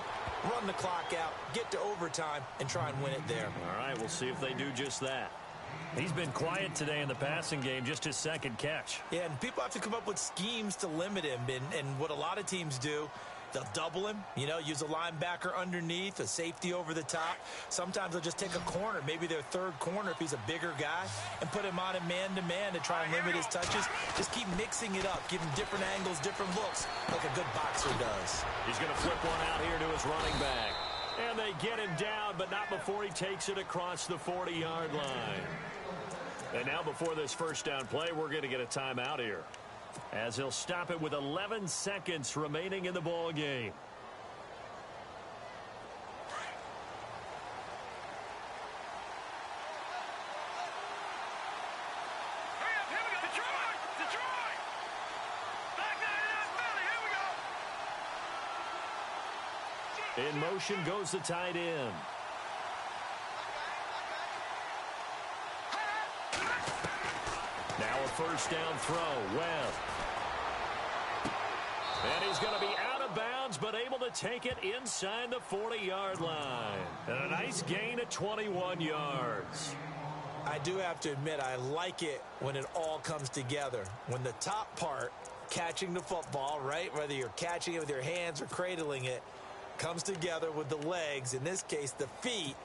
Run the clock out, get to overtime, and try and win it there. All right, we'll see if they do just that. He's been quiet today in the passing game, just his second catch. Yeah, and people have to come up with schemes to limit him. And what a lot of teams do, they'll double him, use a linebacker underneath, a safety over the top. Sometimes they'll just take a corner, maybe their third corner if he's a bigger guy, and put him on a man-to-man to try and limit his touches. Just keep mixing it up, give him different angles, different looks, like a good boxer does. He's going to flip one out here to his running back. And they get him down, but not before he takes it across the 40-yard line. And now before this first down play, we're going to get a timeout here, as he'll stop it with 11 seconds remaining in the ball game. In motion goes the tight end. Now a first down throw. Webb. And he's going to be out of bounds, but able to take it inside the 40-yard line. And a nice gain of 21 yards. I do have to admit, I like it when it all comes together. When the top part, catching the football, right, whether you're catching it with your hands or cradling it, comes together with the legs, in this case the feet,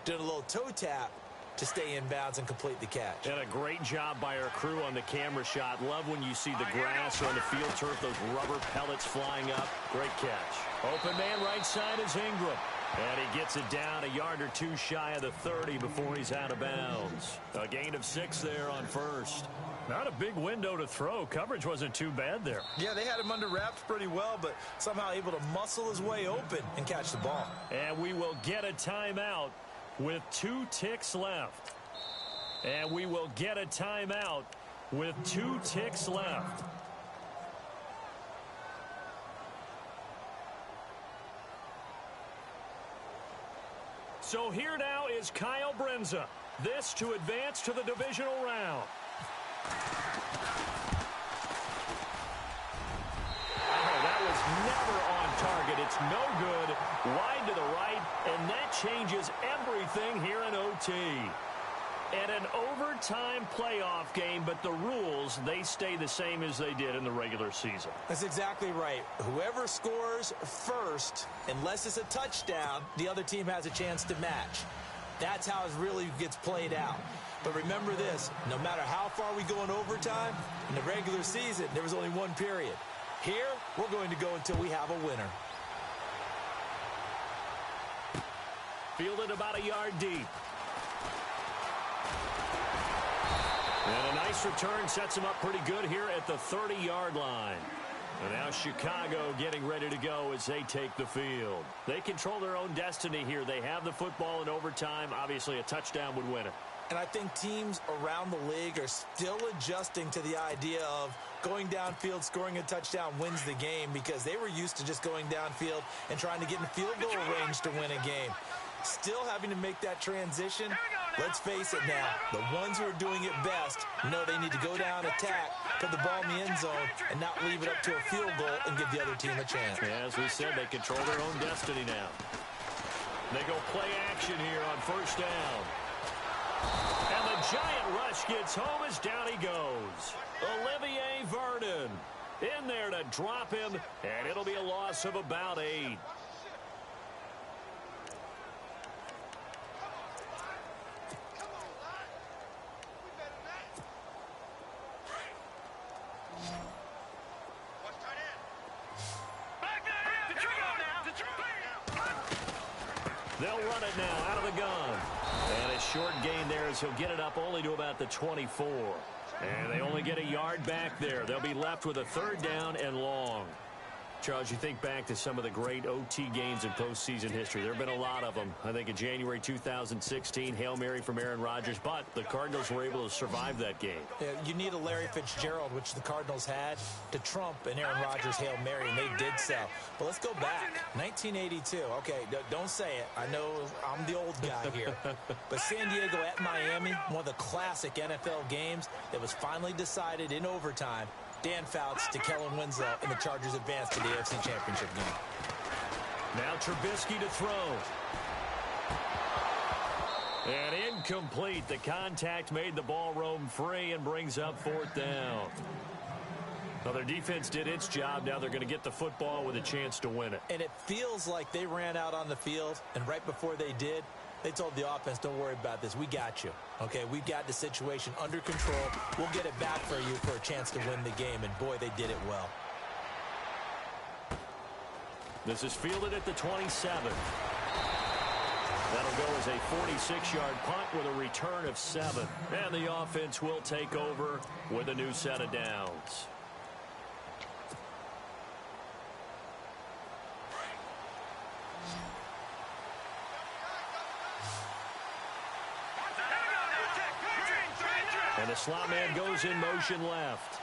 doing a little toe tap to stay in bounds and complete the catch. And a great job by our crew on the camera shot. Love when you see the grass or on the field turf, those rubber pellets flying up. Great catch. Open man right side is Ingram. And he gets it down a yard or two shy of the 30 before he's out of bounds. A gain of 6 there on first. Not a big window to throw. Coverage wasn't too bad there. Yeah, they had him under wraps pretty well, but somehow able to muscle his way open and catch the ball. And we will get a timeout with 2 ticks left. And we will get a timeout with 2 ticks left. So here now is Kyle Brenza. This to advance to the divisional round. Oh, that was never on target. It's no good. Wide to the right, and that changes everything here in OT. And an overtime playoff game, but the rules, they stay the same as they did in the regular season. That's exactly right. Whoever scores first, unless it's a touchdown, the other team has a chance to match. That's how it really gets played out. But remember this, no matter how far we go in overtime, in the regular season, there was only one period. Here, we're going to go until we have a winner. Fielded about a yard deep. And a nice return sets him up pretty good here at the 30-yard line. And now Chicago getting ready to go as they take the field. They control their own destiny here. They have the football in overtime. Obviously, a touchdown would win it. And I think teams around the league are still adjusting to the idea of going downfield, scoring a touchdown wins the game, because they were used to just going downfield and trying to get in field goal range to win a game. Still having to make that transition. Let's face it now, the ones who are doing it best know they need to go down, attack, put the ball in the end zone, and not leave it up to a field goal and give the other team a chance. Yeah, as we said, they control their own destiny now. They go play action here on first down. And the giant rush gets home as down he goes. Olivier Vernon in there to drop him, and it'll be a loss of about 8. They'll run it now out of the gun. And a short gain there as he'll get it up only to about the 24. And they only get a yard back there. They'll be left with a third down and long. Charles, you think back to some of the great OT games in postseason history. There have been a lot of them. I think in January 2016, Hail Mary from Aaron Rodgers, but the Cardinals were able to survive that game. Yeah, you need a Larry Fitzgerald, which the Cardinals had, to trump an Aaron Rodgers Hail Mary, and they did so. But let's go back. 1982. Okay, don't say it. I know I'm the old guy here. But San Diego at Miami, one of the classic NFL games that was finally decided in overtime. Dan Fouts to Kellen Winslow, and the Chargers advance to the AFC Championship game. Now Trubisky to throw. And incomplete. The contact made the ball roam free and brings up 4th down. Well, their defense did its job. Now they're going to get the football with a chance to win it. And it feels like they ran out on the field, and right before they did, they told the offense, don't worry about this. We got you. Okay, we've got the situation under control. We'll get it back for you for a chance to win the game. And, boy, they did it well. This is fielded at the 27. That'll go as a 46-yard punt with a return of 7. And the offense will take over with a new set of downs. And the slot man goes in motion left.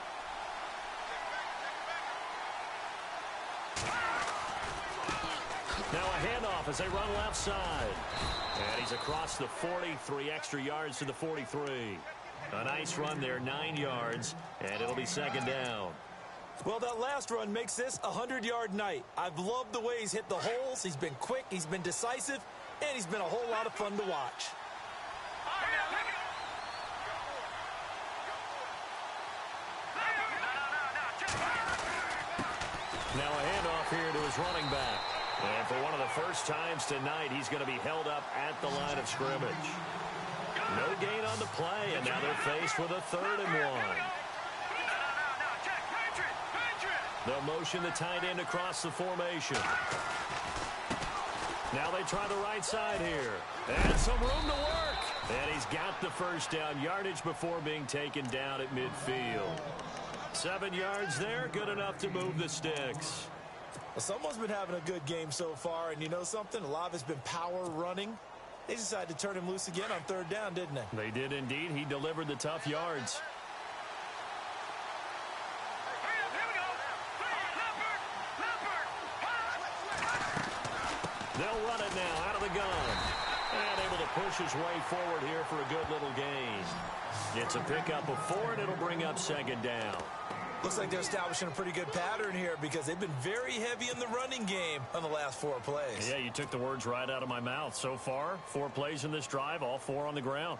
Now a handoff as they run left side. And he's across the 43 extra yards to the 43. A nice run there, 9 yards, and it'll be 2nd down. Well, that last run makes this a 100-yard night. I've loved the way he's hit the holes. He's been quick, he's been decisive, and he's been a whole lot of fun to watch. Now a handoff here to his running back. And for one of the first times tonight, he's going to be held up at the line of scrimmage. No gain on the play, and now they're faced with a 3rd and 1. They'll motion the tight end across the formation. Now they try the right side here. And some room to work. And he's got the first down, yardage before being taken down at midfield. 7 yards there, good enough to move the sticks. Well, someone's been having a good game so far, and you know something? A lot of it's been power running. They decided to turn him loose again on 3rd down, didn't they? They did indeed. He delivered the tough yards. They'll run it now out of the gun. And able to push his way forward here for a good little gain. It's a pickup of 4, and it'll bring up 2nd down. Looks like they're establishing a pretty good pattern here because they've been very heavy in the running game on the last 4 plays. Yeah, you took the words right out of my mouth. So far, 4 plays in this drive, all 4 on the ground.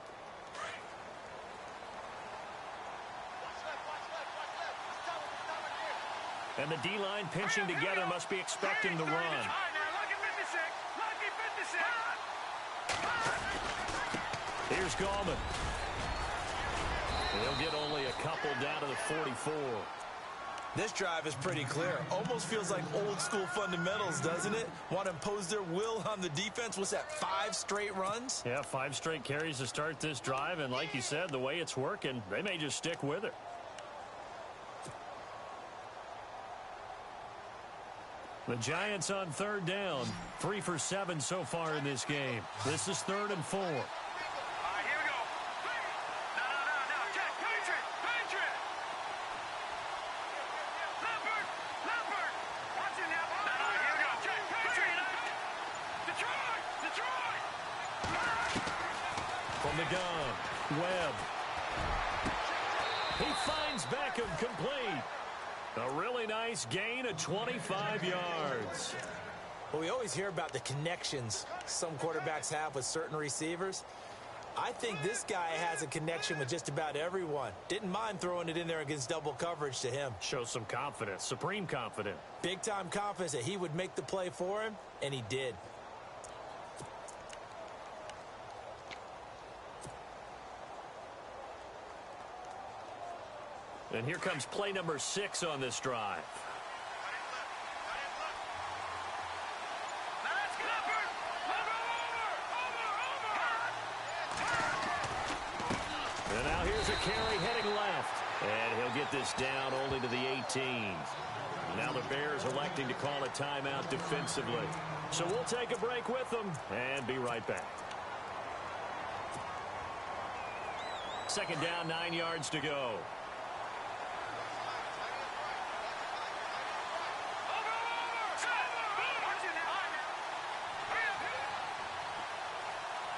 And the D-line pinching together must be expecting the run. Here's Gallman. He'll get only a couple down to the 44. This drive is pretty clear. Almost feels like old school fundamentals, doesn't it? Want to impose their will on the defense. What's that, 5 straight runs? Yeah, 5 straight carries to start this drive. And like you said, the way it's working, they may just stick with it. The Giants on 3rd down. 3 for 7 so far in this game. This is 3rd and 4. From the gun, Webb. He finds Beckham complete. A really nice gain of 25 yards. Well, we always hear about the connections some quarterbacks have with certain receivers. I think this guy has a connection with just about everyone. Didn't mind throwing it in there against double coverage to him. Shows some confidence, supreme confidence. Big-time confidence that he would make the play for him, and he did. And here comes play number 6 on this drive. And now here's a carry heading left. And he'll get this down only to the 18. Now the Bears electing to call a timeout defensively. So we'll take a break with them and be right back. Second down, 9 yards to go.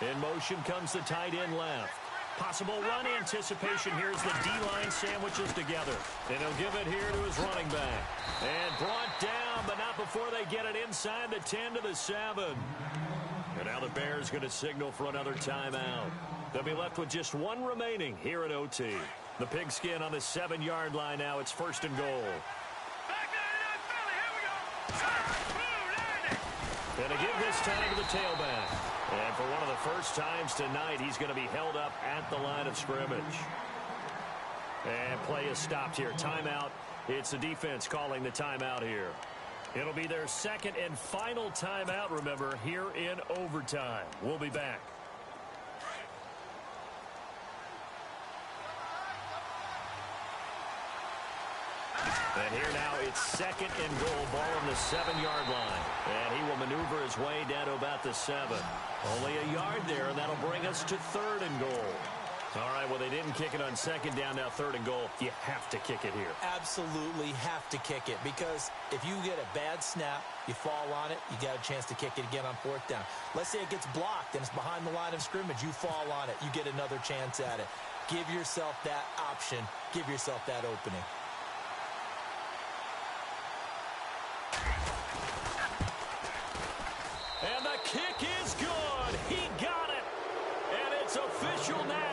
In motion comes the tight end left. Possible run anticipation. Here's the D-line sandwiches together. And he'll give it here to his running back. And brought down, but not before they get it inside the 10 to the 7. And now the Bears going to signal for another timeout. They'll be left with just one remaining here at OT. The pigskin on the 7-yard line now. It's first and goal. And again this time to the tailback. And for one of the first times tonight, he's going to be held up at the line of scrimmage. And play is stopped here. Timeout. It's the defense calling the timeout here. It'll be their second and final timeout, remember, here in overtime. We'll be back. And here now it's second and goal, ball on the 7-yard line. And he will maneuver his way down to about the 7. Only a yard there, and that'll bring us to third and goal. All right, well, they didn't kick it on second down, now third and goal. You have to kick it here. Absolutely have to kick it, because if you get a bad snap, you fall on it, you got a chance to kick it again on fourth down. Let's say it gets blocked and it's behind the line of scrimmage. You fall on it, you get another chance at it. Give yourself that option. Give yourself that opening. And the kick is good. He got it. And it's official now.